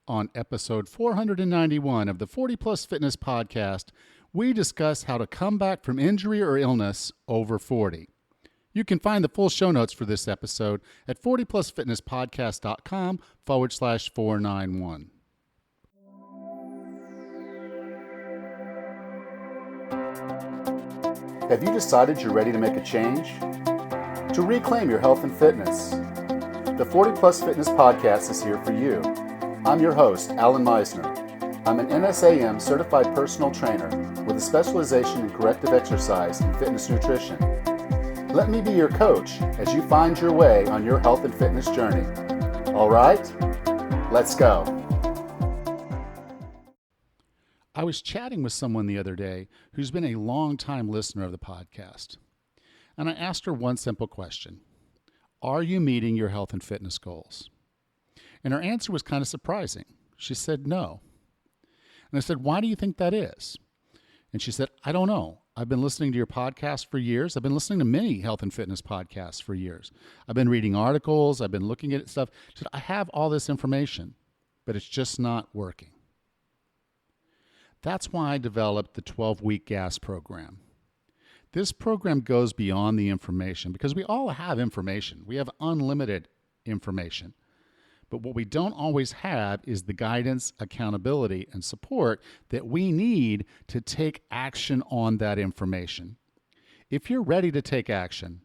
On episode 491 of the 40 Plus Fitness Podcast, we discuss how to come back from injury or illness over 40. You can find the full show notes for this episode at 40plusfitnesspodcast.com/491. Have you decided you're ready to make a change? To reclaim your health and fitness? The 40 Plus Fitness Podcast is here for you. I'm your host, Alan Meisner. I'm an NSAM certified personal trainer with a specialization in corrective exercise and fitness nutrition. Let me be your coach as you find your way on your health and fitness journey. All right, let's go. I was chatting with someone the other day who's been a long-time listener of the podcast, and I asked her one simple question. Are you meeting your health and fitness goals? And her answer was kind of surprising. She said, no. And I said, why do you think that is? And she said, I don't know. I've been listening to your podcast for years. I've been listening to many health and fitness podcasts for years. I've been reading articles. I've been looking at stuff. She said, I have all this information, but it's just not working. That's why I developed the 12-week GAS program. This program goes beyond the information because we all have information. We have unlimited information. But what we don't always have is the guidance, accountability, and support that we need to take action on that information. If you're ready to take action,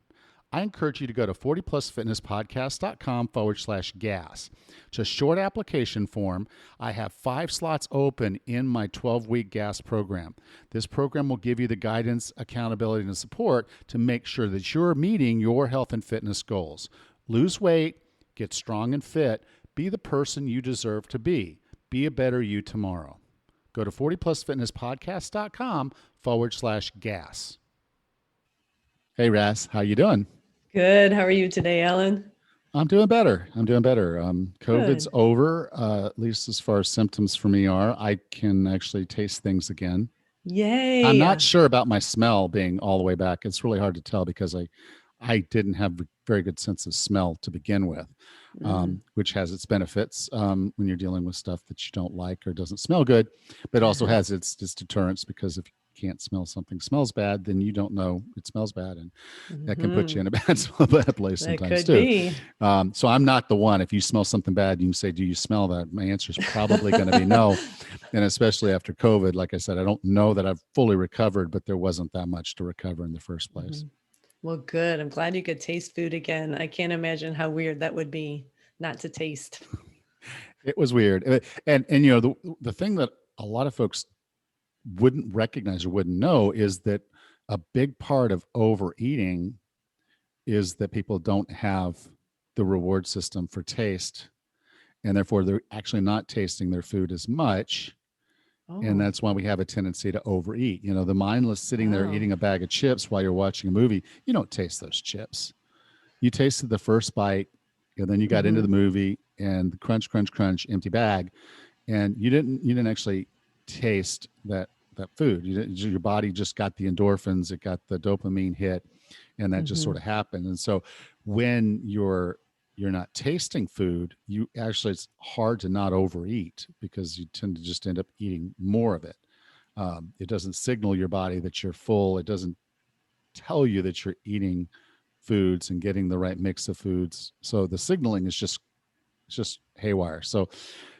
I encourage you to go to 40plusfitnesspodcast.com/gas. It's a short application form. I have 5 slots open in my 12-week GAS program. This program will give you the guidance, accountability, and support to make sure that you're meeting your health and fitness goals. Lose weight, get strong and fit, be the person you deserve to be. Be a better you tomorrow. Go to 40plusfitnesspodcast.com/gas. Hey, Ras, how you doing? Good. How are you today, Alan? I'm doing better. COVID's over, at least as far as symptoms for me are. I can actually taste things again. Yay. I'm not sure about my smell being all the way back. It's really hard to tell because I didn't have a very good sense of smell to begin with, which has its benefits when you're dealing with stuff that you don't like or doesn't smell good, but also has its deterrents because if you can't smell something smells bad, then you don't know it smells bad, and that can put you in a bad place sometimes too. So I'm not the one. If you smell something bad, you can say, do you smell that? My answer is probably going to be no. And especially after COVID, like I said, I don't know that I've fully recovered, but there wasn't that much to recover in the first place. Well, good. I'm glad you could taste food again. I can't imagine how weird that would be not to taste. It was weird. And you know, the thing that a lot of folks wouldn't recognize or wouldn't know is that a big part of overeating is that people don't have the reward system for taste, and therefore they're actually not tasting their food as much. And that's why we have a tendency to overeat. You know, the mindless sitting there eating a bag of chips while you're watching a movie, you don't taste those chips. You tasted the first bite, and then you got into the movie and the crunch, crunch, crunch, empty bag, and you didn't actually taste that food. Your body just got the endorphins, it got the dopamine hit, and that just sort of happened. And so when you're not tasting food, it's hard to not overeat because you tend to just end up eating more of it. It doesn't signal your body that you're full. It doesn't tell you that you're eating foods and getting the right mix of foods. So the signaling is just haywire. So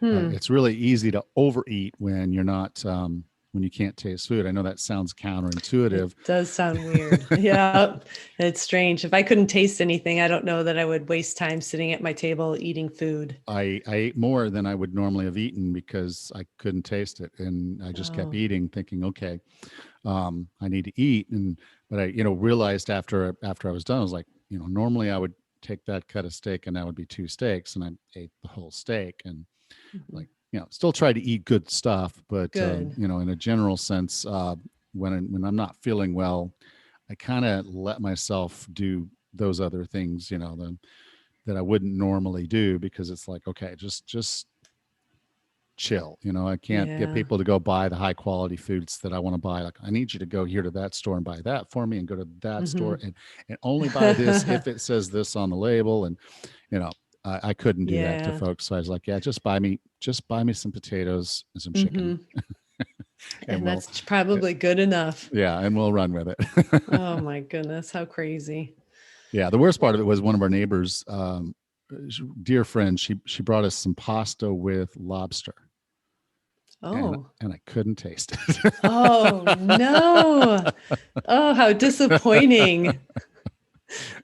it's really easy to overeat when you're not, when you can't taste food. I know that sounds counterintuitive. It does sound weird. Yeah, it's strange. If I couldn't taste anything, I don't know that I would waste time sitting at my table eating food. I ate more than I would normally have eaten because I couldn't taste it. And I just kept eating thinking, okay, I need to eat. But I, realized after I was done, I was like, normally I would take that cut of steak and that would be 2 steaks. And I ate the whole steak and still try to eat good stuff, but in a general sense, when I'm not feeling well, I kind of let myself do those other things, that I wouldn't normally do because it's like, okay, just chill. I can't get people to go buy the high quality foods that I want to buy. Like, I need you to go here to that store and buy that for me and go to that store and only buy this if it says this on the label. And, I couldn't do that to Yeah. folks. So I was like, yeah, just buy me some potatoes and some chicken, Hmm. and And we'll, that's probably good enough. yeah, and we'll run with it. Oh my goodness, how crazy. Yeah, the worst part of it was one of our neighbors, dear friend. She brought us some pasta with lobster, and Oh. I couldn't taste it. Oh no. Oh, how disappointing.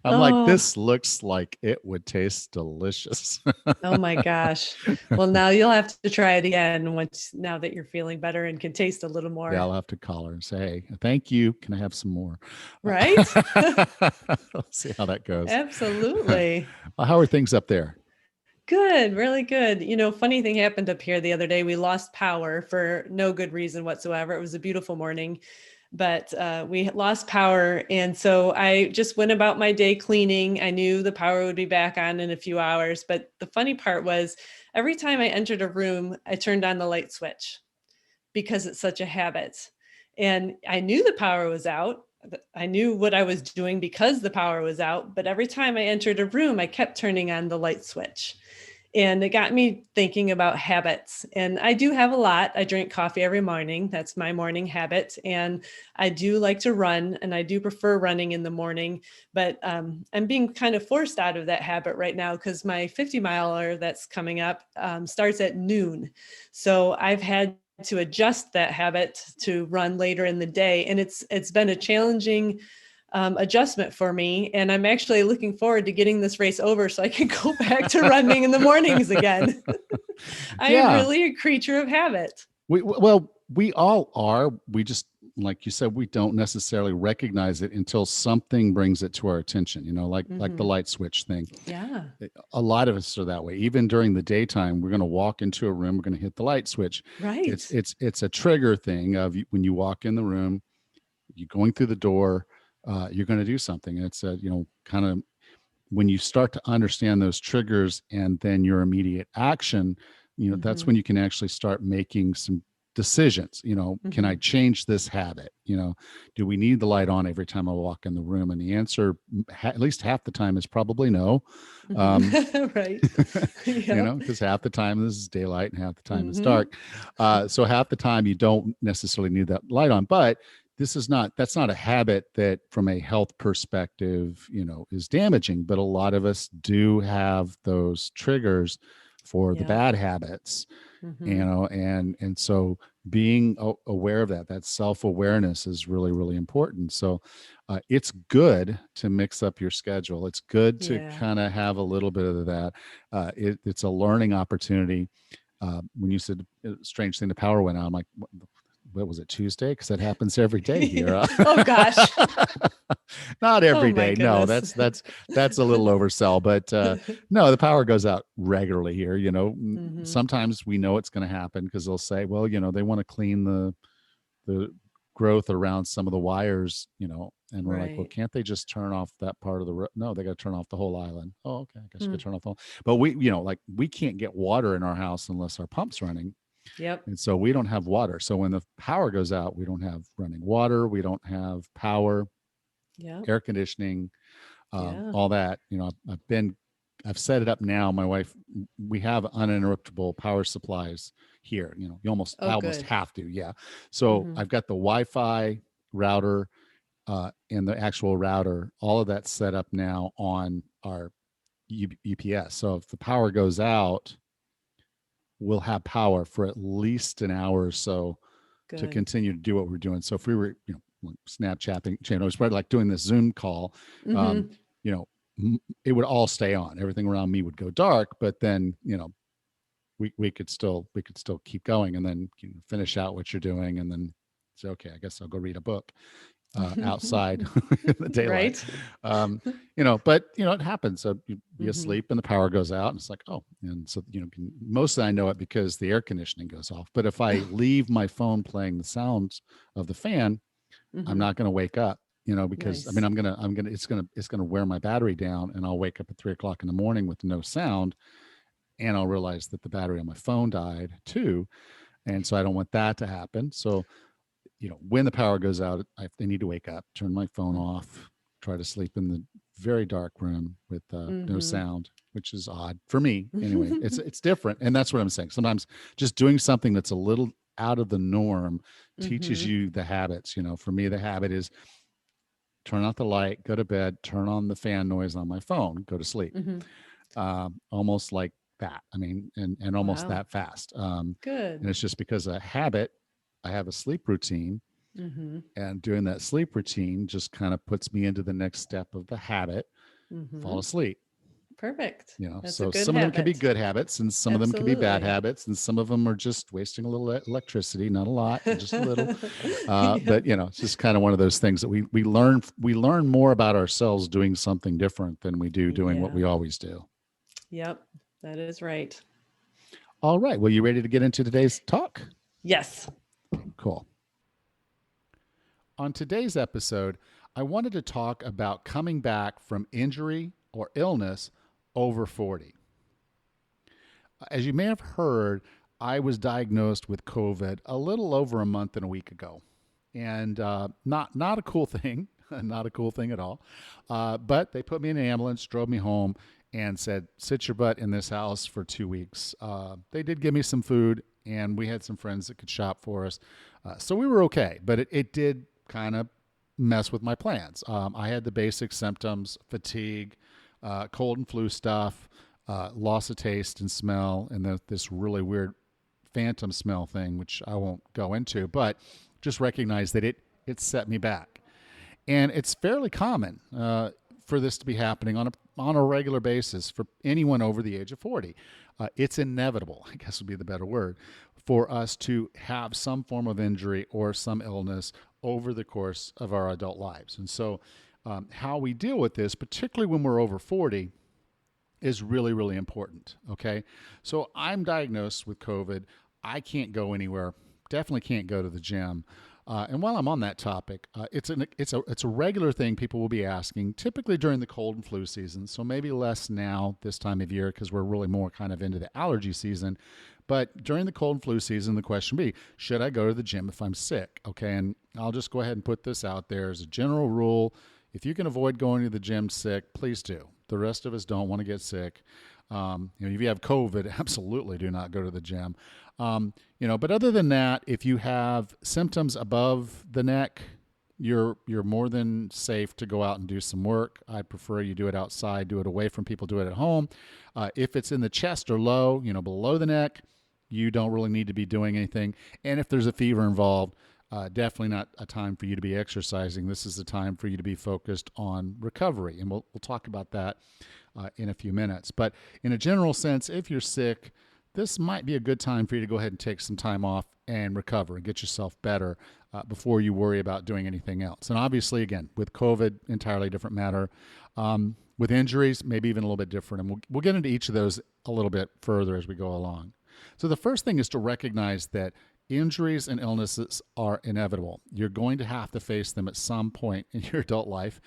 I'm like, Oh, this looks like it would taste delicious. oh my gosh. Well, now you'll have to try it again once now that you're feeling better and can taste a little Yeah, more. I'll have to call her and say, hey, thank you. Can I have some more? Right? Let's see how that goes. Absolutely. Well, how are things up there? Good, really good. Funny thing happened up here the other day. We lost power for no good reason whatsoever. It was a beautiful morning, but we lost power. And so I just went about my day cleaning. I knew the power would be back on in a few hours. But the funny part was every time I entered a room, I turned on the light switch because it's such a habit. And I knew the power was out. I knew what I was doing because the power was out. But every time I entered a room, I kept turning on the light switch. And it got me thinking about habits. And I do have a lot. I drink coffee every morning. That's my morning habit. And I do like to run, and I do prefer running in the morning. But I'm being kind of forced out of that habit right now because my 50-miler that's coming up starts at noon. So I've had to adjust that habit to run later in the day. And it's been a challenging adjustment for me. And I'm actually looking forward to getting this race over so I can go back to running in the mornings again. I am Yeah, really a creature of habit. well, we all are. We just, like you said, we don't necessarily recognize it until something brings it to our attention. Like the Hmm. light switch thing. Yeah. A lot of us are that way. Even during the daytime, we're going to walk into a room, we're going to hit the light switch. Right. It's a trigger thing of when you walk in the room, you're going through the door, you're going to do something. It's a, kind of when you start to understand those triggers and then your immediate action, that's Hmm. when you can actually start making some decisions. Can I Hmm. change this habit? Do we need the light on every time I walk in the room? And the answer, at least half the time, is probably no. Hmm. um, Right. Yep. because half the time this is daylight and half the time is Hmm. dark. So half the time you don't necessarily need that light on, but that's not a habit that from a health perspective, is damaging. But a lot of us do have those triggers for the Yep. bad habits, Hmm. and so being aware of that self-awareness is really, really important. So it's good to mix up your schedule. It's good to Yeah. kind of have a little bit of that. It's a learning opportunity. When you said strange thing, the power went out, I'm like, what was it, Tuesday? Because that happens every day here. Oh gosh. Not Oh every my day. No, goodness. that's a little oversell. But no, the power goes out regularly here. Hmm. Sometimes we know it's going to happen because they'll say, well, they want to clean the growth around some of the wires, and we're like, well, Right. can't they just turn off that part of the no, they got to turn off the whole island. Oh, okay, I guess you Hmm. could turn off the whole. But we, like, we can't get water in our house unless our pump's running, Yep. and so we don't have water. So when the power goes out, we don't have running water, we don't have power, Yep. air conditioning, Yeah. all that. I've set it up now. My wife, we have uninterruptible power supplies here. Oh, I almost good. have to. Yeah. So Hmm. I've got the Wi-Fi router, and the actual router, all of that's set up now on our UPS. So if the power goes out, we'll have power for at least an hour or so to Good. continue to do what we're doing. So if we were, like Snapchatting, it's like doing this Zoom call, um, Hmm. you know, it would all stay on. Everything around me would go dark, but then, we could still keep going, and then finish out what you're doing, and then say, okay, I guess I'll go read a book outside in the daylight. Right. But it happens. So you be Hmm. asleep and the power goes out, and it's like, oh, and so mostly I know it because the air conditioning goes off. But if I leave my phone playing the sounds of the fan, I'm Hmm. not going to wake up. Because I mean, Nice. it's gonna wear my battery down, and I'll wake up at 3 o'clock in the morning with no sound, and I'll realize that the battery on my phone died too, and so I don't want that to happen. So when the power goes out, I need to wake up, turn my phone off, try to sleep in the very dark room with no Hmm. sound. which is odd for me anyway. It's different, and that's what I'm saying. Sometimes just doing something that's a little out of the norm teaches Mm-hmm. you the habits. For me, the habit is turn out the light, go to bed, turn on the fan noise on my phone, go to sleep. Mm-hmm. Almost like that. I mean, and almost Wow. that fast. And Good. it's just because a habit. I have a sleep routine, Mm-hmm. and doing that sleep routine just kind of puts me into the next step of the habit, Mm-hmm. fall asleep. Perfect. That's a So good some of them can be habit. good habits, and some of them can be bad Absolutely. habits, and some of them are just wasting a little electricity, not a lot, just a little. Yep. But it's just kind of one of those things that we learn more about ourselves doing something different than we do doing what Yeah. we always do. Yep. That is right. All right. Well, you ready to get into today's talk? Yes. Cool. On today's episode, I wanted to talk about coming back from injury or illness over 40. As you may have heard, I was diagnosed with COVID a little over a month and a week ago, and not a cool thing, not a cool thing at all. But they put me in an ambulance, drove me home, and said, "Sit your butt in this house for 2 weeks." They did give me some food, and we had some friends that could shop for us, so we were okay. But it did kind of mess with my plans. I had the basic symptoms: fatigue, cold and flu stuff, loss of taste and smell, and this really weird phantom smell thing, which I won't go into, but just recognize that it set me back. And it's fairly common for this to be happening on a regular basis for anyone over the age of 40. It's inevitable, I guess would be the better word, for us to have some form of injury or some illness over the course of our adult lives. And so, how we deal with this, particularly when we're over 40, is really, really important. Okay. So I'm diagnosed with COVID. I can't go anywhere. Definitely can't go to the gym. And while I'm on that topic, it's a regular thing people will be asking, typically during the cold and flu season. So maybe less now this time of year because we're really more kind of into the allergy season. But during the cold and flu season, the question be, should I go to the gym if I'm sick? Okay, and I'll just go ahead and put this out there as a general rule. If you can avoid going to the gym sick, please do. The rest of us don't want to get sick. If you have COVID, absolutely do not go to the gym. But other than that, if you have symptoms above the neck, you're more than safe to go out and do some work. I prefer you do it outside, do it away from people, do it at home. If it's in the chest or low, below the neck, you don't really need to be doing anything. And if there's a fever involved, definitely not a time for you to be exercising. This is the time for you to be focused on recovery. And we'll talk about that in a few minutes. But in a general sense, if you're sick, this might be a good time for you to go ahead and take some time off and recover and get yourself better before you worry about doing anything else. And obviously, again, with COVID, entirely different matter. With injuries, maybe even a little bit different. And we'll get into each of those a little bit further as we go along. So the first thing is to recognize that injuries and illnesses are inevitable. You're going to have to face them at some point in your adult life.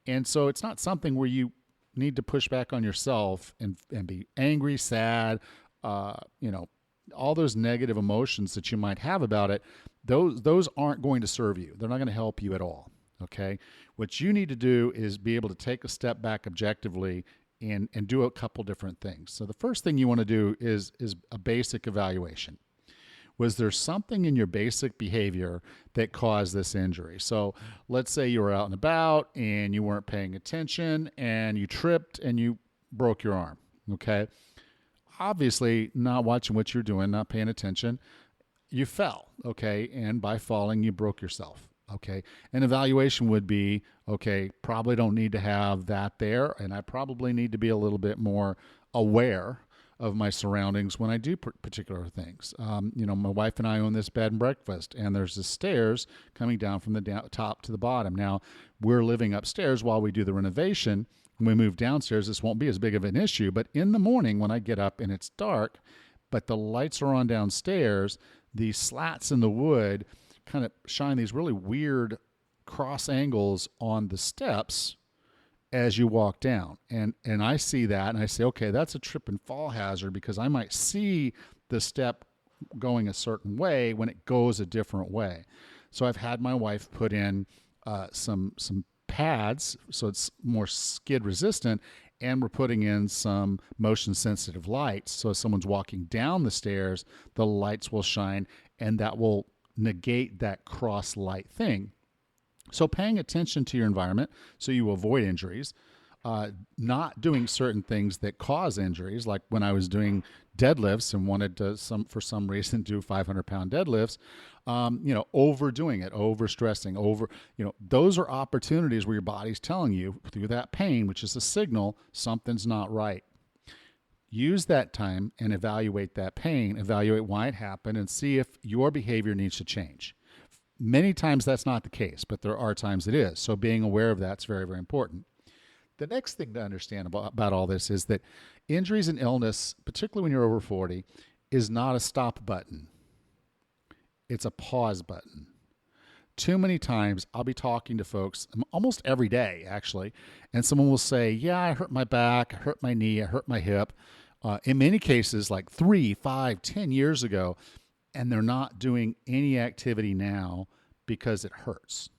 And so it's not something where you need to push back on yourself and be angry, sad, all those negative emotions that you might have about it. Those aren't going to serve you. They're not going to help you at all. Okay. What you need to do is be able to take a step back objectively and do a couple different things. So the first thing you want to do is a basic evaluation. Was there something in your basic behavior that caused this injury? So let's say you were out and about and you weren't paying attention and you tripped and you broke your arm. Okay. Obviously, not watching what you're doing, not paying attention, you fell. Okay. And by falling, you broke yourself. Okay. An evaluation would be, okay, probably don't need to have that there. And I probably need to be a little bit more aware of my surroundings when I do particular things. My wife and I own this bed and breakfast, and there's the stairs coming down from the top to the bottom. Now, we're living upstairs while we do the renovation. When we move downstairs, this won't be as big of an issue. But in the morning when I get up and it's dark, but the lights are on downstairs, the slats in the wood kind of shine these really weird cross angles on the steps as you walk down. And I see that and I say, okay, that's a trip and fall hazard because I might see the step going a certain way when it goes a different way. So I've had my wife put in some pads so it's more skid resistant, and we're putting in some motion sensitive lights. So if someone's walking down the stairs, the lights will shine, and that will negate that cross light thing. So paying attention to your environment so you avoid injuries, not doing certain things that cause injuries, like when I was doing deadlifts and wanted to for some reason do 500-pound deadlifts, overdoing it, overstressing, those are opportunities where your body's telling you through that pain, which is a signal something's not right. Use that time and evaluate that pain, evaluate why it happened, and see if your behavior needs to change. Many times that's not the case, but there are times it is. So being aware of that's very, very important. The next thing to understand about all this is that injuries and illness, particularly when you're over 40, is not a stop button. It's a pause button. Too many times I'll be talking to folks almost every day, actually, and someone will say, yeah, I hurt my back, I hurt my knee, I hurt my hip. In many cases, like 3, 5, 10 years ago, and they're not doing any activity now because it hurts.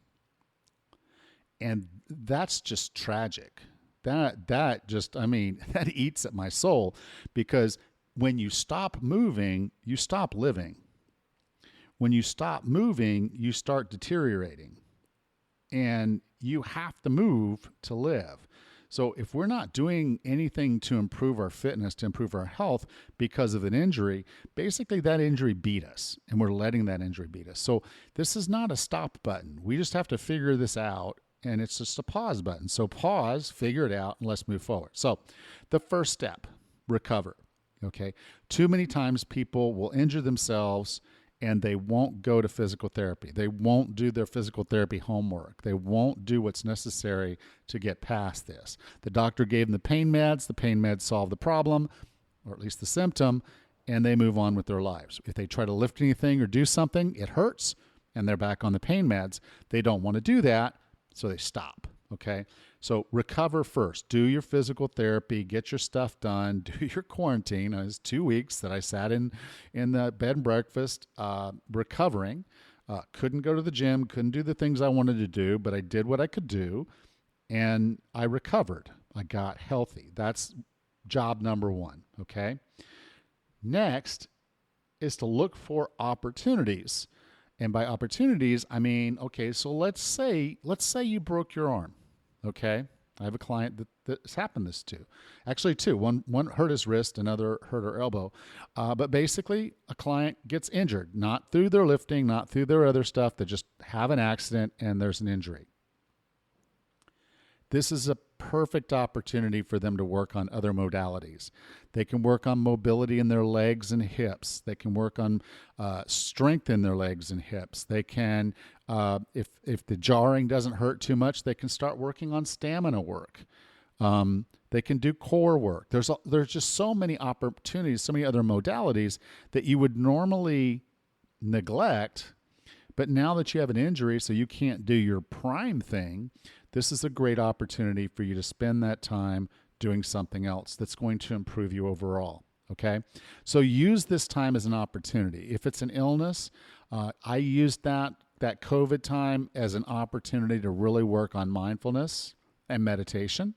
And that's just tragic. That eats at my soul, because when you stop moving, you stop living. When you stop moving, you start deteriorating. And you have to move to live. So if we're not doing anything to improve our fitness, to improve our health because of an injury, basically that injury beat us, and we're letting that injury beat us. So this is not a stop button. We just have to figure this out, and it's just a pause button. So pause, figure it out, and let's move forward. So the first step, recover. Okay. Too many times people will injure themselves and they won't go to physical therapy. They won't do their physical therapy homework. They won't do what's necessary to get past this. The doctor gave them the pain meds solve the problem, or at least the symptom, and they move on with their lives. If they try to lift anything or do something, it hurts, and they're back on the pain meds. They don't want to do that, so they stop. Okay, so recover first. Do your physical therapy. Get your stuff done. Do your quarantine. It was 2 weeks that I sat in the bed and breakfast, recovering. Couldn't go to the gym. Couldn't do the things I wanted to do, but I did what I could do, and I recovered. I got healthy. That's job number one. Okay. Next is to look for opportunities. And by opportunities, I mean, okay, so let's say you broke your arm. Okay, I have a client that's happened this to. Actually, two. One hurt his wrist, another hurt her elbow. But basically, a client gets injured, not through their lifting, not through their other stuff. They just have an accident and there's an injury. This is a perfect opportunity for them to work on other modalities. They can work on mobility in their legs and hips. They can work on strength in their legs and hips. They can, if the jarring doesn't hurt too much, they can start working on stamina work. They can do core work. There's just so many opportunities, so many other modalities that you would normally neglect. But now that you have an injury, so you can't do your prime thing, this is a great opportunity for you to spend that time doing something else that's going to improve you overall. Okay, so use this time as an opportunity. If it's an illness, I used that COVID time as an opportunity to really work on mindfulness and meditation.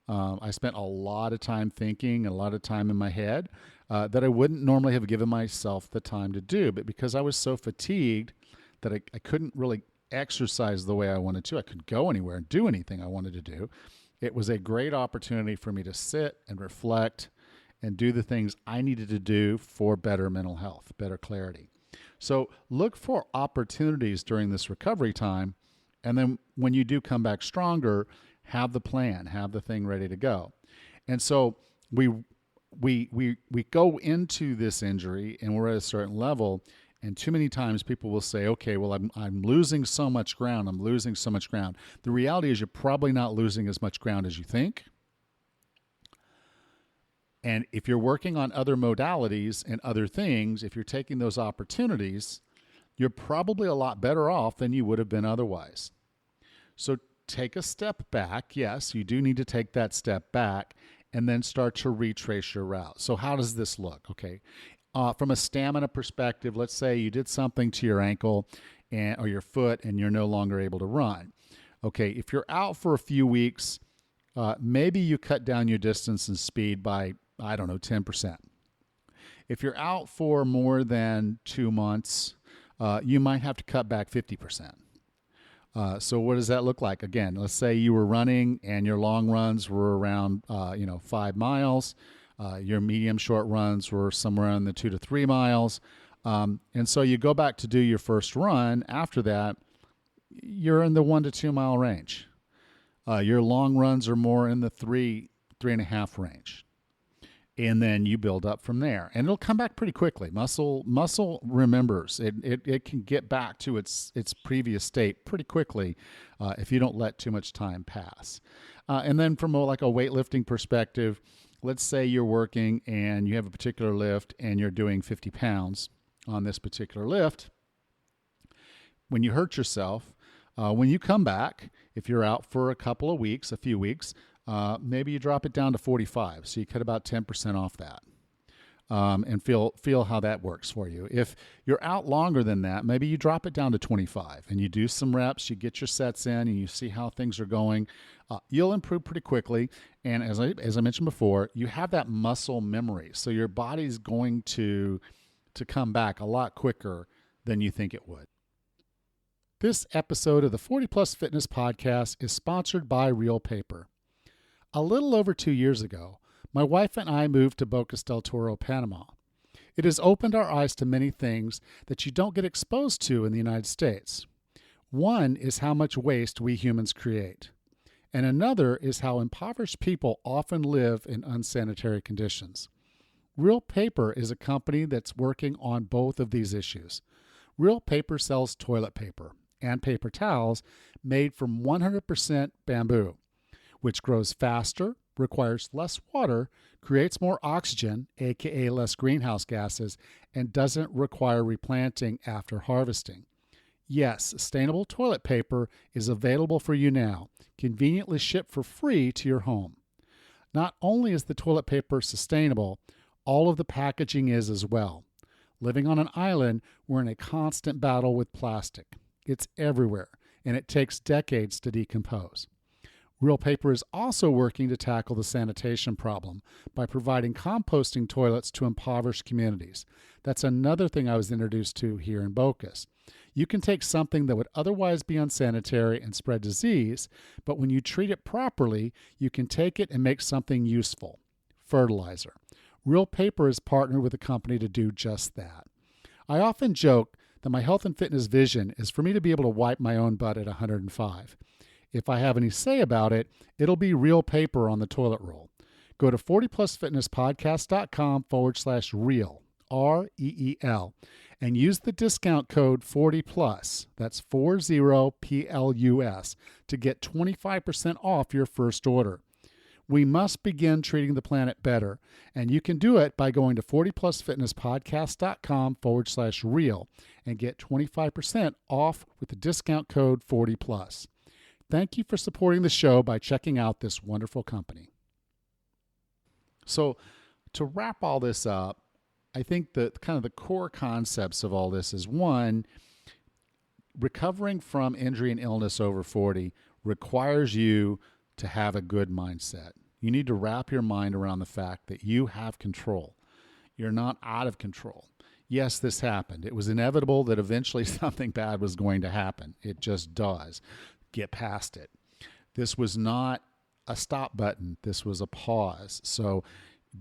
I spent a lot of time thinking, a lot of time in my head that I wouldn't normally have given myself the time to do. But because I was so fatigued that I couldn't really exercise the way I wanted to, I couldn't go anywhere and do anything I wanted to do. It was a great opportunity for me to sit and reflect and do the things I needed to do for better mental health, better clarity. So look for opportunities during this recovery time. And then when you do come back stronger, have the plan, have the thing ready to go. And so we go into this injury and we're at a certain level, and too many times people will say, okay, well, I'm losing so much ground. I'm losing so much ground. The reality is you're probably not losing as much ground as you think. And if you're working on other modalities and other things, if you're taking those opportunities, you're probably a lot better off than you would have been otherwise. So take a step back. Yes, you do need to take that step back and then start to retrace your route. So how does this look? Okay. From a stamina perspective, let's say you did something to your ankle or your foot and you're no longer able to run. Okay, if you're out for a few weeks, maybe you cut down your distance and speed by, I don't know, 10%. If you're out for more than 2 months, you might have to cut back 50%. So what does that look like? Again, let's say you were running and your long runs were around, 5 miles. Your medium short runs were somewhere in the 2 to 3 miles. And so you go back to do your first run. After that, you're in the 1 to 2 mile range. Your long runs are more in the 3.5 range. And then you build up from there, and it'll come back pretty quickly. Muscle remembers. It can get back to its previous state pretty quickly if you don't let too much time pass. And then from a weightlifting perspective, let's say you're working and you have a particular lift and you're doing 50 pounds on this particular lift. When you hurt yourself, when you come back, if you're out for a few weeks, maybe you drop it down to 45. So you cut about 10% off that, and feel how that works for you. If you're out longer than that, maybe you drop it down to 25 and you do some reps, you get your sets in and you see how things are going. You'll improve pretty quickly. And as I mentioned before, you have that muscle memory. So your body's going to come back a lot quicker than you think it would. This episode of the 40 Plus Fitness Podcast is sponsored by Real Paper. A little over 2 years ago, my wife and I moved to Bocas del Toro, Panama. It has opened our eyes to many things that you don't get exposed to in the United States. One is how much waste we humans create, and another is how impoverished people often live in unsanitary conditions. Real Paper is a company that's working on both of these issues. Real Paper sells toilet paper and paper towels made from 100% bamboo, which grows faster, requires less water, creates more oxygen, a.k.a. less greenhouse gases, and doesn't require replanting after harvesting. Yes, sustainable toilet paper is available for you now, conveniently shipped for free to your home. Not only is the toilet paper sustainable, all of the packaging is as well. Living on an island, we're in a constant battle with plastic. It's everywhere, and it takes decades to decompose. Real Paper is also working to tackle the sanitation problem by providing composting toilets to impoverished communities. That's another thing I was introduced to here in Bocas. You can take something that would otherwise be unsanitary and spread disease, but when you treat it properly, you can take it and make something useful. Fertilizer. Real Paper is partnered with a company to do just that. I often joke that my health and fitness vision is for me to be able to wipe my own butt at 105. If I have any say about it, it'll be Real Paper on the toilet roll. Go to 40plusfitnesspodcast.com/real, REEL, and use the discount code 40plus, that's 40PLUS, to get 25% off your first order. We must begin treating the planet better, and you can do it by going to 40plusfitnesspodcast.com/real and get 25% off with the discount code 40plus. Thank you for supporting the show by checking out this wonderful company. So to wrap all this up, I think that kind of the core concepts of all this is, one, recovering from injury and illness over 40 requires you to have a good mindset. You need to wrap your mind around the fact that you have control. You're not out of control. Yes, this happened. It was inevitable that eventually something bad was going to happen. It just does. Get past it. This was not a stop button. This was a pause. So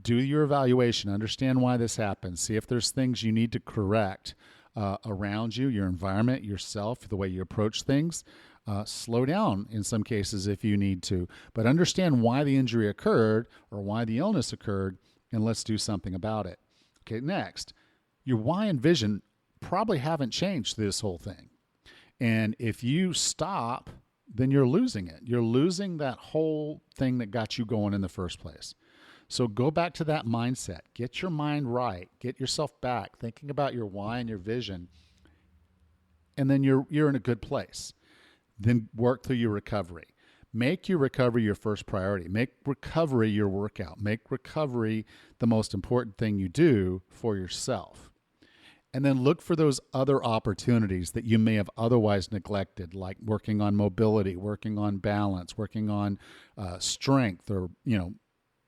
do your evaluation. Understand why this happened. See if there's things you need to correct around you, your environment, yourself, the way you approach things. Slow down in some cases if you need to, but understand why the injury occurred or why the illness occurred, and let's do something about it. Okay, next, your why and vision probably haven't changed through this whole thing. And if you stop, then you're losing it. You're losing that whole thing that got you going in the first place. So go back to that mindset. Get your mind right. Get yourself back, thinking about your why and your vision, and then you're in a good place. Then work through your recovery. Make your recovery your first priority. Make recovery your workout. Make recovery the most important thing you do for yourself. And then look for those other opportunities that you may have otherwise neglected, like working on mobility, working on balance, working on strength, or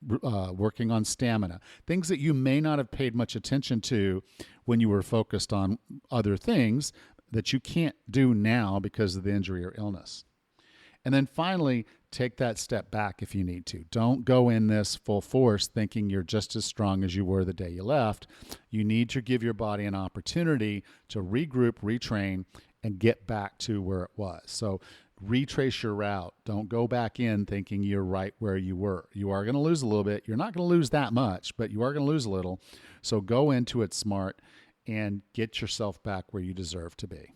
working on stamina, things that you may not have paid much attention to when you were focused on other things that you can't do now because of the injury or illness. And then finally, take that step back if you need to. Don't go in this full force thinking you're just as strong as you were the day you left. You need to give your body an opportunity to regroup, retrain, and get back to where it was. So retrace your route. Don't go back in thinking you're right where you were. You are going to lose a little bit. You're not going to lose that much, but you are going to lose a little. So go into it smart and get yourself back where you deserve to be.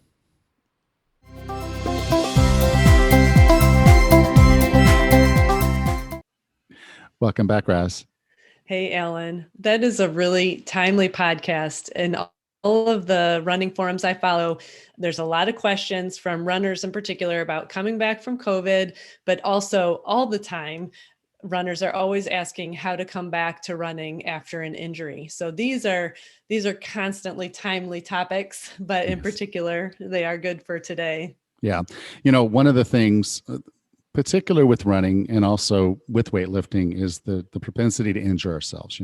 Welcome back, Raz. Hey, Alan, that is a really timely podcast. And all of the running forums I follow, there's a lot of questions from runners in particular about coming back from COVID, but also all the time, runners are always asking how to come back to running after an injury. So these are constantly timely topics, but in particular, they are good for today. Yeah. One of the things, particular with running and also with weightlifting, is the propensity to injure ourselves.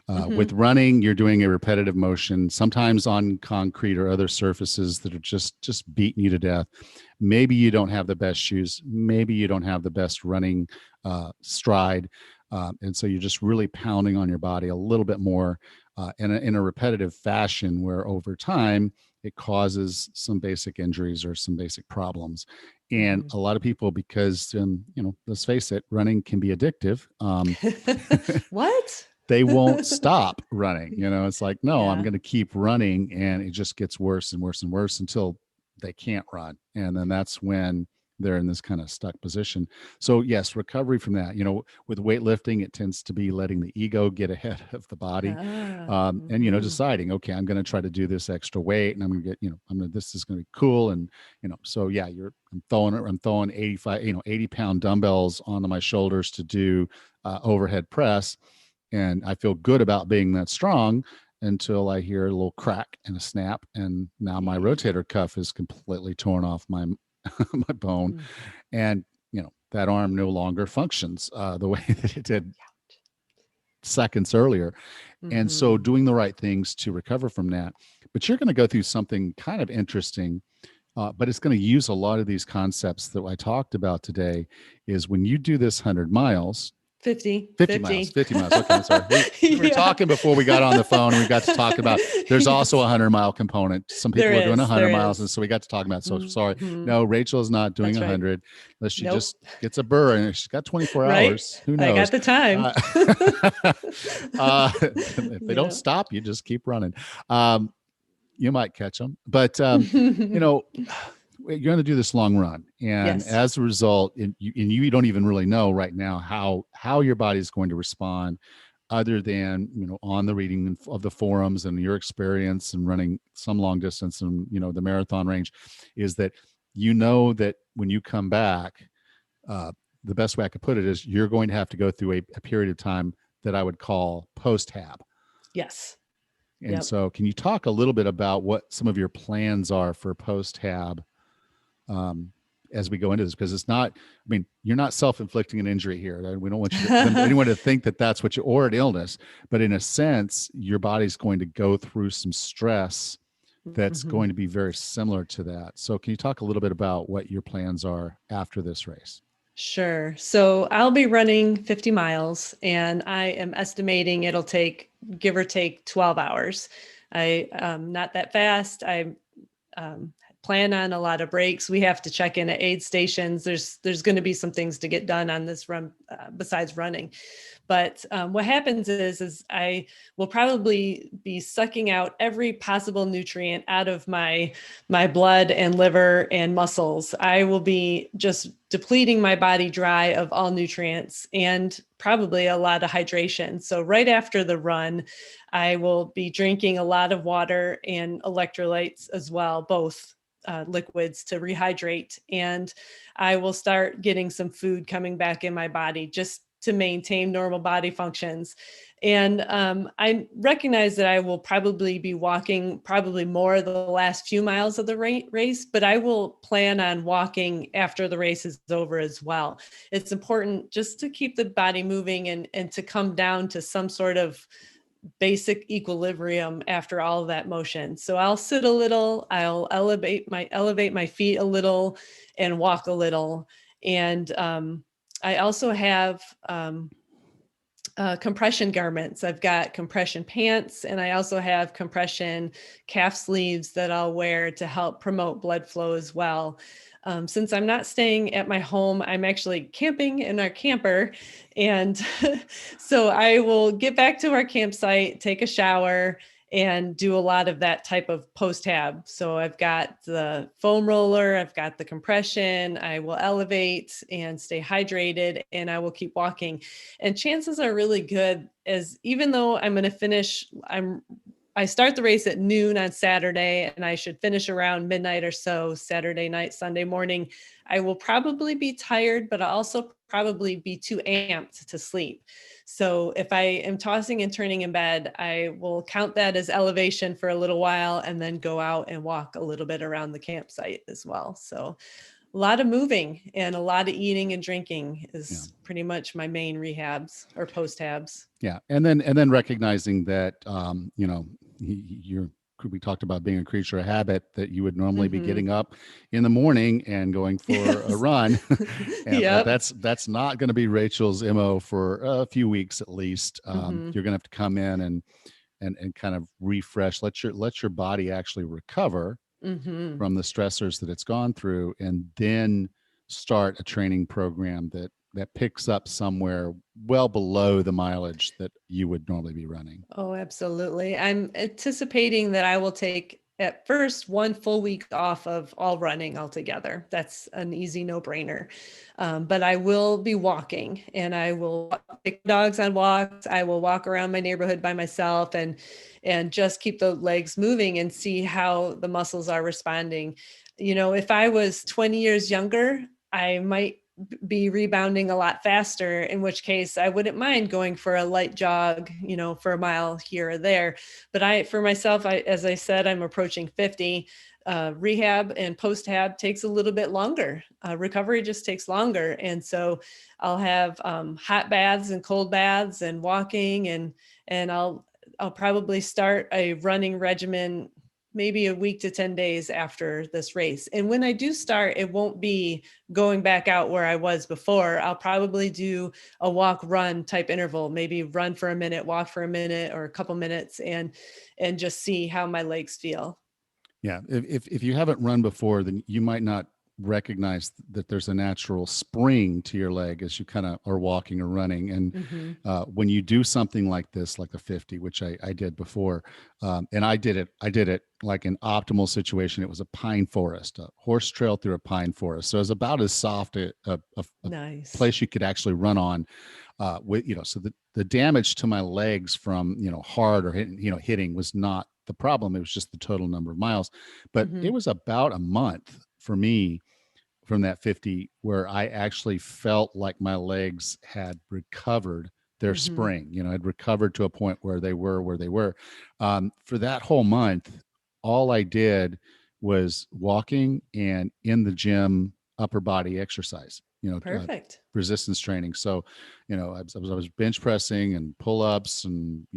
With running, you're doing a repetitive motion, sometimes on concrete or other surfaces that are just beating you to death. Maybe you don't have the best shoes. Maybe you don't have the best running stride. And so you're just really pounding on your body a little bit more in a repetitive fashion, where over time it causes some basic injuries or some basic problems. And a lot of people, because, let's face it, running can be addictive. What? They won't stop running. It's like, no, Yeah. I'm going to keep running. And it just gets worse and worse and worse until they can't run. And then that's when they're in this kind of stuck position. So yes, recovery from that. With weightlifting, it tends to be letting the ego get ahead of the body, and deciding, okay, I'm going to try to do this extra weight, and I'm going to get, this is going to be cool, and so yeah, I'm throwing 80-pound dumbbells onto my shoulders to do overhead press, and I feel good about being that strong until I hear a little crack and a snap, and now my rotator cuff is completely torn off my my bone, and that arm no longer functions the way that it did seconds earlier. And so doing the right things to recover from that. But you're going to go through something kind of interesting, but it's going to use a lot of these concepts that I talked about today. Is when you do this 100 miles, 50 miles. Okay, I'm sorry. We were talking before we got on the phone, and we got to talk about there's also a 100-mile component. Some people are doing 100 miles, and so we got to talk about. So sorry, no, Rachel is not doing 100 unless she just gets a burr, and she's got 24 hours. Who knows? I got the time. If they don't stop, you just keep running. You might catch them, but you're going to do this long run, and as a result, you don't even really know right now how your body is going to respond, other than on the reading of the forums and your experience and running some long distance and the marathon range, is that that when you come back, the best way I could put it is you're going to have to go through a period of time that I would call post-hab. Yes. And so can you talk a little bit about what some of your plans are for post-hab as we go into this? Because it's not, you're not self-inflicting an injury here. We don't want anyone to think that that's what or an illness, but in a sense, your body's going to go through some stress that's going to be very similar to that. So can you talk a little bit about what your plans are after this race? Sure. So I'll be running 50 miles, and I am estimating it'll take, give or take, 12 hours. Not that fast. I plan on a lot of breaks. We have to check in at aid stations. There's going to be some things to get done on this run besides running. But what happens is I will probably be sucking out every possible nutrient out of my blood and liver and muscles. I will be just depleting my body dry of all nutrients and probably a lot of hydration. So right after the run, I will be drinking a lot of water and electrolytes as well, both liquids to rehydrate. And I will start getting some food coming back in my body, just to maintain normal body functions. And I recognize that I will probably be walking probably more the last few miles of the race, but I will plan on walking after the race is over as well. It's important just to keep the body moving and to come down to some sort of basic equilibrium after all of that motion. So I'll sit a little, I'll elevate my feet a little and walk a little. And I also have compression garments. I've got compression pants, and I also have compression calf sleeves that I'll wear to help promote blood flow as well. Since I'm not staying at my home, I'm actually camping in our camper. And so I will get back to our campsite, take a shower, and do a lot of that type of post-hab. So I've got the foam roller, I've got the compression, I will elevate and stay hydrated, and I will keep walking. And chances are really good, as even though I'm going to finish, I start the race at noon on Saturday, and I should finish around midnight or so Saturday night, Sunday morning. I will probably be tired, but I'll also probably be too amped to sleep. So if I am tossing and turning in bed, I will count that as elevation for a little while and then go out and walk a little bit around the campsite as well. So a lot of moving and a lot of eating and drinking is pretty much my main rehabs or post-habs. Yeah. And then recognizing that, we talked about being a creature of habit, that you would normally be getting up in the morning and going for a run. And that's not going to be Rachel's MO for a few weeks at least. You're going to have to come in and kind of refresh, let your body actually recover from the stressors that it's gone through, and then start a training program that picks up somewhere well below the mileage that you would normally be running. Oh, absolutely. I'm anticipating that I will take at first 1 full week off of all running altogether. That's an easy no-brainer. But I will be walking, and I will take dogs on walks. I will walk around my neighborhood by myself and just keep the legs moving and see how the muscles are responding. If I was 20 years younger, I might be rebounding a lot faster, in which case I wouldn't mind going for a light jog, for a mile here or there. But for myself, as I said, I'm approaching 50. Rehab and post-hab takes a little bit longer. Recovery just takes longer. And so I'll have hot baths and cold baths and walking, and I'll probably start a running regimen maybe a week to 10 days after this race. And when I do start, it won't be going back out where I was before. I'll probably do a walk run type interval, maybe run for a minute, walk for a minute or a couple minutes, and just see how my legs feel. Yeah. If you haven't run before, then you might not recognize that there's a natural spring to your leg as you kind of are walking or running. And when you do something like this, like the 50, which I did before, and I did it like an optimal situation. It was a pine forest, a horse trail through a pine forest. So it was about as soft a Nice. place you could actually run on. So the damage to my legs from, hard or hitting was not the problem. It was just the total number of miles. But it was about a month for me from that 50 where I actually felt like my legs had recovered their spring, had recovered to a point where they were. For that whole month, all I did was walking and in the gym upper body exercise, Perfect. resistance training. So, I was bench pressing and pull-ups and,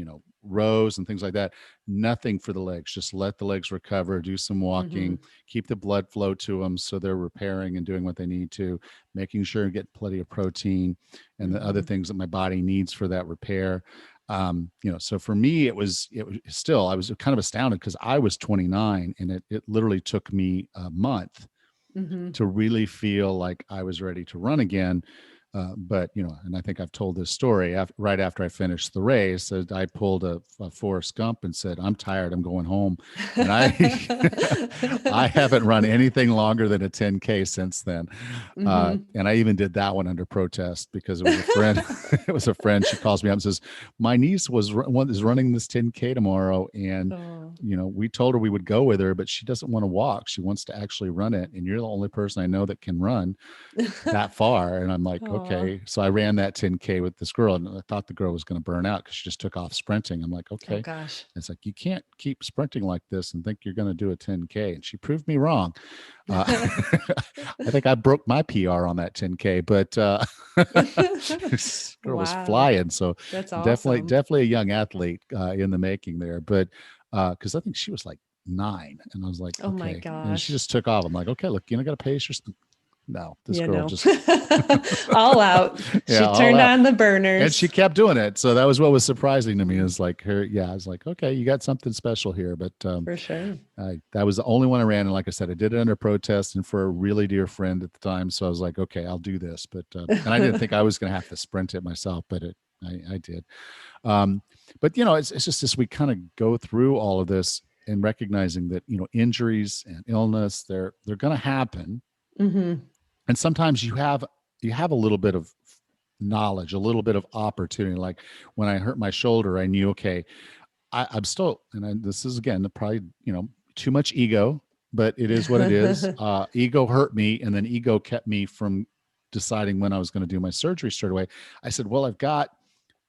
rows and things like that. Nothing for the legs. Just let the legs recover, do some walking, keep the blood flow to them so they're repairing and doing what they need to, making sure you get plenty of protein and the other things that my body needs for that repair. So for me, it was still, I was kind of astounded because I was 29 and it literally took me a month to really feel like I was ready to run again. But, and I think I've told this story right after I finished the race, I pulled a Forrest Gump and said, I'm tired, I'm going home. And I haven't run anything longer than a 10K since then. And I even did that one under protest because it was a friend. It was a friend. She calls me up and says, my niece is running this 10K tomorrow. And, we told her we would go with her, but she doesn't want to walk. She wants to actually run it. And you're the only person I know that can run that far. And I'm like, Aw. okay. So I ran that 10K with this girl, and I thought the girl was going to burn out because she just took off sprinting. I'm like, Oh okay. gosh. It's like, you can't keep sprinting like this and think you're going to do a 10K. And she proved me wrong. Uh, I think I broke my PR on that 10K, but this girl was Wow. flying. So That's definitely, awesome. definitely a young athlete in the making there. But because I think she was like 9, and I was like, Oh my okay. And she gosh. just took off. I'm like, okay, look, got to pace yourself. No, this You girl know, just, all out. yeah, She all turned out. on the And she burners. kept doing it. So that was what was surprising to me, Mhm. is like her. Yeah, I was like, okay, you got something special here. But For sure. that was the only one I ran. And like I said, I did it under protest and for a really dear friend at the time. So I was like, okay, I'll do this. But, and I didn't think I was going to have to sprint it myself, but I did. Um, but it's just as we kind of go through all of this and recognizing that, injuries and illness, they're going to happen. Hmm. And sometimes you have a little bit of knowledge, a little bit of opportunity. Like when I hurt my shoulder, I knew, okay, I'm still, this is again probably too much ego, but it is what it is. Ego hurt me, and then ego kept me from deciding when I was going to do my surgery straight away. I said, well, I've got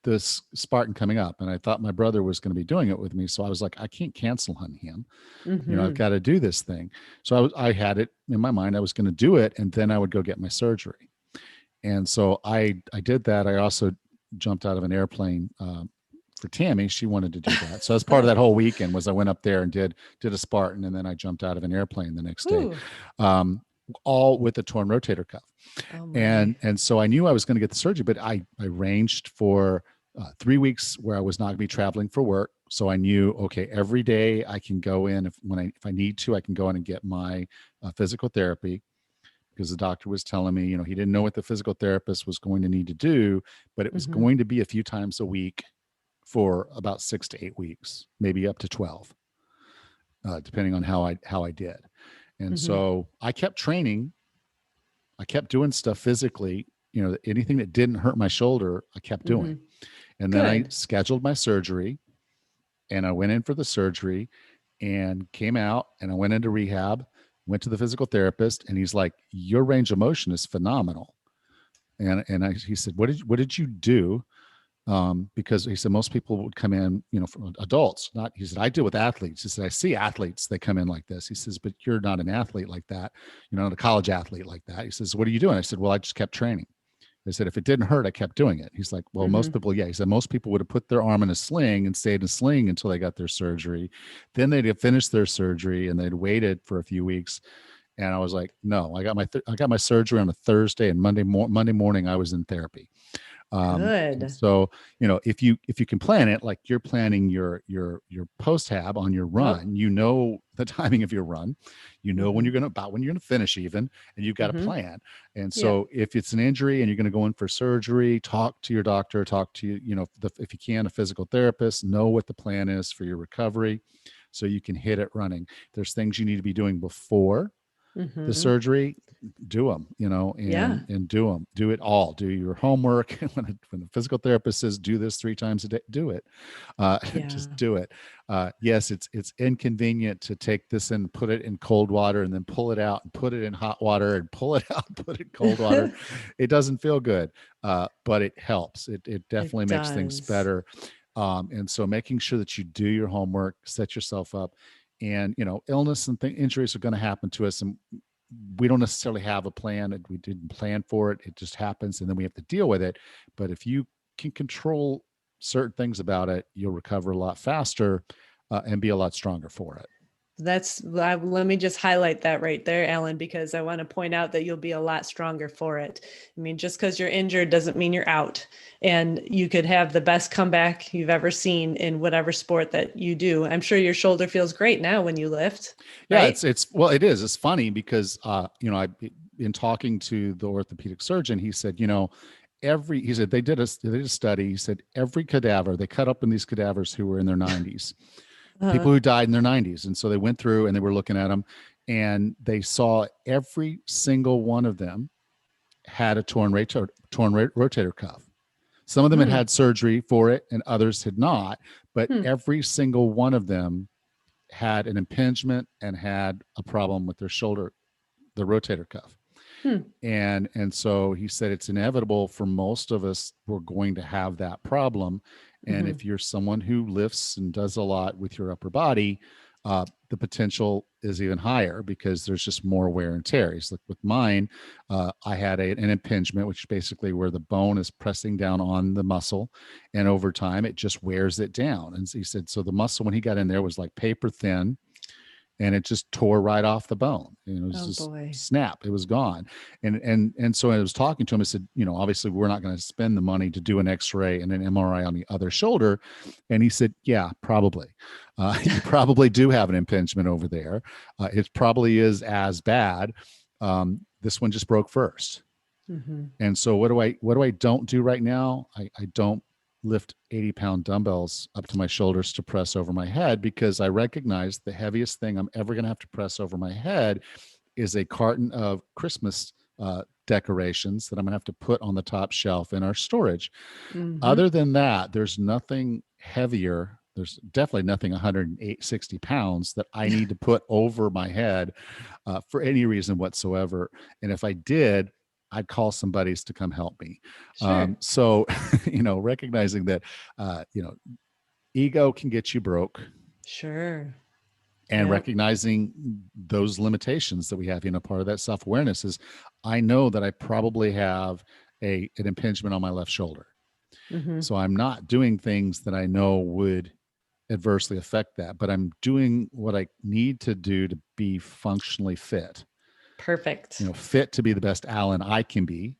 this Spartan coming up, and I thought my brother was going to be doing it with me, so I was like, I can't cancel on him. I've Hmm. got to do this thing. So I had it in my mind, I was going to do it, and then I would go get my surgery. And so I did that. I also jumped out of an airplane for Tammy. She wanted to do that. So as part of that whole weekend was I went up there and did a Spartan, and then I jumped out of an airplane the next day, Ooh. um, all with a torn rotator cuff. Oh my. And so I knew I was going to get the surgery, but I arranged for 3 weeks where I was not going to be traveling for work. So I knew, okay, every day I can go in if I need to, I can go in and get my physical therapy, because the doctor was telling me, he didn't know what the physical therapist was going to need to do, but it was Hmm. going to be a few times a week for about 6 to 8 weeks, maybe up to 12, depending on how I did. And Hmm. so I kept training. I kept doing stuff physically. Anything that didn't hurt my shoulder, I kept Hmm. doing. And then I Good. scheduled my surgery, and I went in for the surgery and came out, and I went into rehab, went to the physical therapist, and he's like, your range of motion is phenomenal. He said, what did you do? Because he said most people would come in, from adults. Not, he said, I deal with athletes. He said, I see athletes, they come in like this. He says, but you're not an athlete like that. You're not a college athlete like that. He says, what are you doing? I said, well, I just kept training. I said, if it didn't hurt, I kept doing it. He's like, well, most Hmm. people, yeah. He said, most people would have put their arm in a sling and stayed in a sling until they got their surgery. Then they'd have finished their surgery and they'd waited for a few weeks. And I was like, no, I got my surgery on a Thursday, and Monday morning I was in therapy. And Good. so, if you can plan it, like you're planning your post hab on your Yep. run, the timing of your run, when Hmm. you're going to finish even, and you've got a Hmm. plan. And Yep. so if it's an injury and you're going to go in for surgery, talk to your doctor, talk to, if you can, a physical therapist, know what the plan is for your recovery so you can hit it running. There's things you need to be doing before the Hmm. surgery, do them, Yeah. and do it all. Do your homework. When the physical therapist says do this 3 times a day, do it. Yeah. Just do it. Yes, it's inconvenient to take this and put it in cold water and then pull it out and put it in hot water and pull it out and put it in cold water. It doesn't feel good, but it helps. It It definitely makes things does. better. And so making sure that you do your homework, set yourself up. And illness and injuries are going to happen to us, and we don't necessarily have a plan. We didn't plan for it. It just happens, and then we have to deal with it. But if you can control certain things about it, you'll recover a lot faster, and be a lot stronger for it. Let me just highlight that right there, Alan, because I want to point out that you'll be a lot stronger for it. I mean, just because you're injured doesn't mean you're out. And you could have the best comeback you've ever seen in whatever sport that you do. I'm sure your shoulder feels great now when you lift, Yeah, right? it's well, it is. It's funny because I in talking to the orthopedic surgeon, he said, he said they did a study. He said every cadaver, they cut up in these cadavers who were in their 90s, Uh, people who died in their 90s. And so they went through and they were looking at them, and they saw every single one of them had a torn rotator cuff. Some of them had hmm, had surgery for it and others had not, but hmm, every single one of them had an impingement and had a problem with their shoulder, the rotator cuff. Hmm. And so he said it's inevitable for most of us, we're going to have that problem. And Mm-hmm. if you're someone who lifts and does a lot with your upper body, the potential is even higher because there's just more wear and tear. He's like, with mine, I had an impingement, which is basically where the bone is pressing down on the muscle, and over time it just wears it down. And he said, so the muscle when he got in there was like paper thin, and it just tore right off the bone. You know, it was Oh just boy. snap. It was gone. And so I was talking to him. I said, you know, obviously we're not going to spend the money to do an X-ray and an MRI on the other shoulder. And he said, yeah, probably. You probably do have an impingement over there. It probably is as bad. This one just broke first. Mm-hmm. And so what do I don't do right now? I don't lift 80-pound dumbbells up to my shoulders to press over my head, because I recognize the heaviest thing I'm ever going to have to press over my head is a carton of Christmas decorations that I'm going to have to put on the top shelf in our storage. Mm-hmm. Other than that, there's nothing heavier. There's definitely nothing 160 pounds that I need to put over my head for any reason whatsoever. And if I did, I'd call somebody's to come help me. Sure. So, recognizing that, ego can get you broke, Sure. and Yep. recognizing those limitations that we have. Part of that self-awareness is, I know that I probably have an impingement on my left shoulder. Mm-hmm. So I'm not doing things that I know would adversely affect that, but I'm doing what I need to do to be functionally fit. Perfect. Fit to be the best Alan I can be.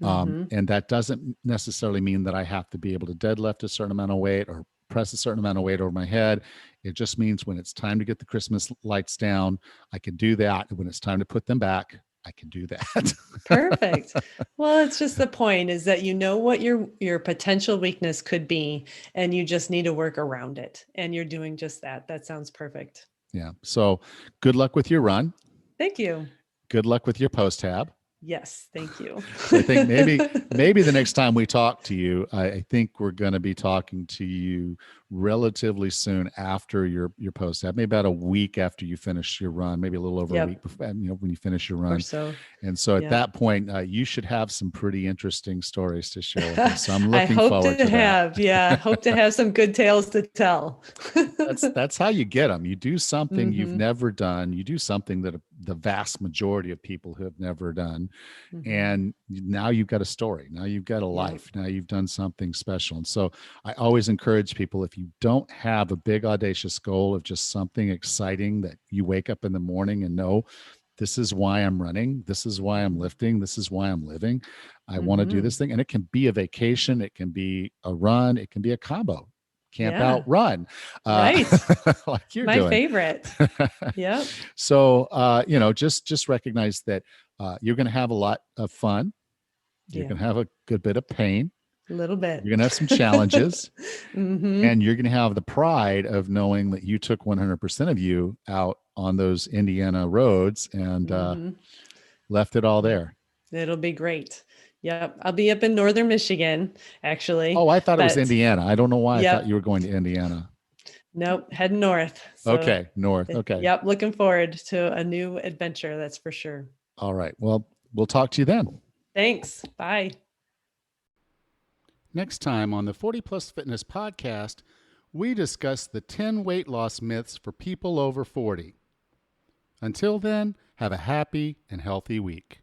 Mm-hmm. And that doesn't necessarily mean that I have to be able to deadlift a certain amount of weight or press a certain amount of weight over my head. It just means when it's time to get the Christmas lights down, I can do that. And when it's time to put them back, I can do that. Perfect. Well, it's just the point is that you know what your potential weakness could be, and you just need to work around it. And you're doing just that. That sounds perfect. Yeah. So good luck with your run. Thank you. Good luck with your post tab. Yes, thank you. So I think maybe the next time we talk to you, I think we're going to be talking to you relatively soon after your post tab, maybe about a week after you finish your run, maybe a little over a Yep. week before, when you finish your Or run. so. And so at Yeah. that point, you should have some pretty interesting stories to share with us. So I'm I looking hope forward to to that. have, yeah, hope to have some good tales to tell. That's how you get them. You do something you've Mm-hmm. never done. You do something that the vast majority of people who have never done. Mm-hmm. And now you've got a story. Now you've got a life. Now you've done something special. And so I always encourage people, if you don't have a big audacious goal of just something exciting that you wake up in the morning and know, this is why I'm running, this is why I'm lifting, this is why I'm living, I want to do Mm-hmm. this thing. And it can be a vacation, it can be a run, it can be a combo. Camp out, Yeah. run, Right. like you're My doing. favorite. Yep. So just recognize that you're going to have a lot of fun. You're Yeah. going to have a good bit of pain. A little bit. You're going to have some challenges. Mm-hmm. And you're going to have the pride of knowing that you took 100% of you out on those Indiana roads and Mm-hmm. left it all there. It'll be great. Yep. I'll be up in northern Michigan, actually. Oh, I thought it was But Indiana. I don't know why I thought yep. you were going to Indiana. Nope. Heading north. So Okay, north. Okay. yep. Looking forward to a new adventure. That's for sure. All right. Well, we'll talk to you then. Thanks. Bye. Next time on the 40 Plus Fitness podcast, we discuss the 10 weight loss myths for people over 40. Until then, have a happy and healthy week.